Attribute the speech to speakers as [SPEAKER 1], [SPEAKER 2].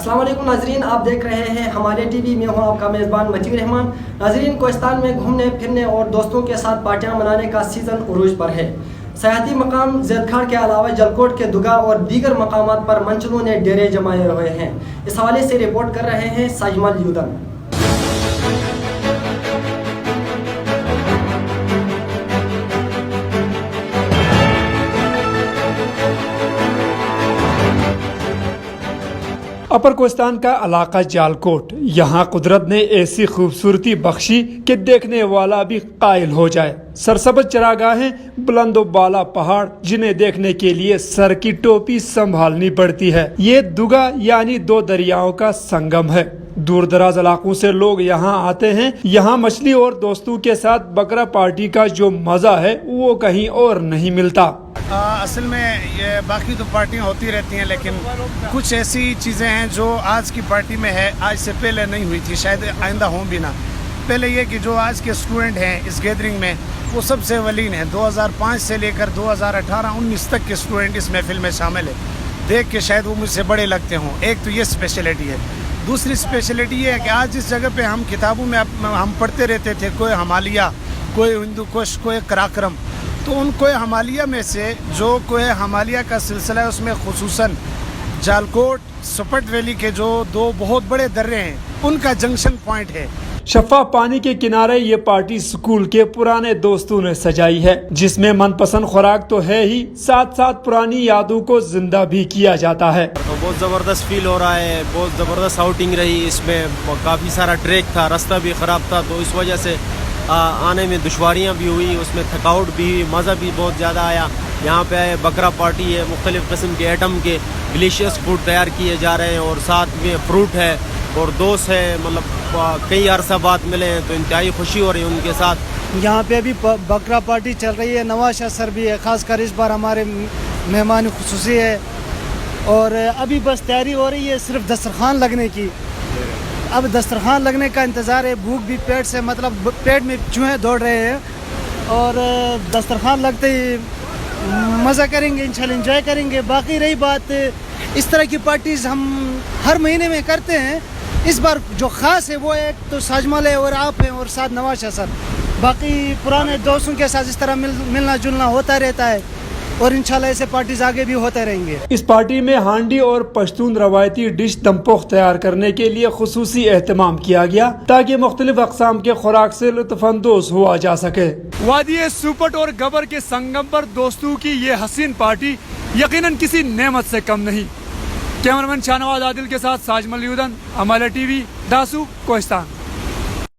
[SPEAKER 1] السلام علیکم ناظرین، آپ دیکھ رہے ہیں ہمارے ٹی وی. میں ہوں آپ کا میزبان متین رحمان. ناظرین، کوہستان میں گھومنے پھرنے اور دوستوں کے ساتھ پارٹیاں منانے کا سیزن عروج پر ہے. سیاحتی مقام زیدکھاڑ کے علاوہ جلکوٹ کے دگا اور دیگر مقامات پر منچلوں نے ڈیرے جمائے ہوئے ہیں. اس حوالے سے رپورٹ کر رہے ہیں ساجمل یودن.
[SPEAKER 2] اپر کوہستان کا علاقہ جالکوٹ، یہاں قدرت نے ایسی خوبصورتی بخشی کہ دیکھنے والا بھی قائل ہو جائے. سرسبز چراگاہیں، بلند و بالا پہاڑ جنہیں دیکھنے کے لیے سر کی ٹوپی سنبھالنی پڑتی ہے. یہ دگا یعنی دو دریاؤں کا سنگم ہے. دور دراز علاقوں سے لوگ یہاں آتے ہیں. یہاں مچھلی اور دوستوں کے ساتھ بکرا پارٹی کا جو مزہ ہے وہ کہیں اور نہیں ملتا.
[SPEAKER 3] اصل میں یہ باقی تو پارٹیاں ہوتی رہتی ہیں، لیکن کچھ ایسی چیزیں ہیں جو آج کی پارٹی میں ہے، آج سے پہلے نہیں ہوئی تھی، شاید آئندہ ہوں بھی نہ. پہلے یہ کہ جو آج کے اسٹوڈنٹ ہیں اس گیدرنگ میں وہ سب سے اولین ہیں. 2005 سے لے کر 2018-19 تک کے اسٹوڈنٹ اس محفل میں شامل ہیں. دیکھ کے شاید وہ مجھ سے بڑے لگتے ہوں. ایک تو یہ اسپیشلٹی ہے. دوسری اسپیشلٹی یہ ہے کہ آج جس جگہ پہ ہم کتابوں میں ہم پڑھتے رہتے تھے، کوئی ہمالیہ، کوئی ہندو کش، کوئی کراکرم، تو ان کوہ ہمالیہ میں سے جو کوہ ہمالیہ کا سلسلہ ہے اس میں خصوصاً جالکوٹ سپٹ ویلی کے جو دو بہت بڑے درے ہیں ان کا جنکشن پوائنٹ ہے.
[SPEAKER 2] شفاف پانی کے کنارے یہ پارٹی سکول کے پرانے دوستوں نے سجائی ہے، جس میں من پسند خوراک تو ہے ہی، ساتھ ساتھ پرانی یادوں کو زندہ بھی کیا جاتا ہے.
[SPEAKER 4] بہت زبردست فیل ہو رہا ہے. بہت زبردست آؤٹنگ رہی. اس میں کافی سارا ٹریک تھا، راستہ بھی خراب تھا، تو اس وجہ سے آنے میں دشواریاں بھی ہوئی، اس میں تھکاوٹ بھی ہوئی، مزہ بھی بہت زیادہ آیا. یہاں پہ آئے بکرا پارٹی ہے، مختلف قسم کے ایٹم کے ڈیلیشیس فوڈ تیار کیے جا رہے ہیں، اور ساتھ میں فروٹ ہے اور دوست ہے. مطلب کئی عرصہ بعد ملے ہیں تو انتہائی خوشی ہو رہی ہے ان کے ساتھ.
[SPEAKER 5] یہاں پہ ابھی بکرا پارٹی چل رہی ہے. نواز شاہ سر بھی ہے، خاص کر اس بار ہمارے مہمان خصوصی ہے، اور ابھی بس تیاری ہو رہی ہے صرف دسترخوان لگنے کی. اب دسترخوان لگنے کا انتظار ہے. بھوک بھی پیٹ سے، مطلب پیٹ میں چوہے دوڑ رہے ہیں، اور دسترخوان لگتے ہی مزہ کریں گے، انشاءاللہ انجوائے کریں گے. باقی رہی بات، اس طرح کی پارٹیز ہم ہر مہینے میں کرتے ہیں. اس بار جو خاص ہے وہ ایک تو ساجمل ہے اور آپ ہیں اور ساتھ نواز شاہ سر. باقی پرانے دوستوں کے ساتھ اس طرح ملنا جلنا ہوتا رہتا ہے، اور انشاءاللہ ایسے پارٹیز آگے بھی ہوتے رہیں گے.
[SPEAKER 2] اس پارٹی میں ہانڈی اور پشتون روایتی ڈش دمپخ تیار کرنے کے لیے خصوصی اہتمام کیا گیا تاکہ مختلف اقسام کے خوراک سے لطف اندوز ہوا جا سکے. وادی سپٹ اور گبر کے سنگم پر دوستوں کی یہ حسین پارٹی یقیناً کسی نعمت سے کم نہیں. کیمرمین شاہنواز عادل کے ساتھ ساجمل یودن، ہمارا ٹی وی، داسو، کوہستان.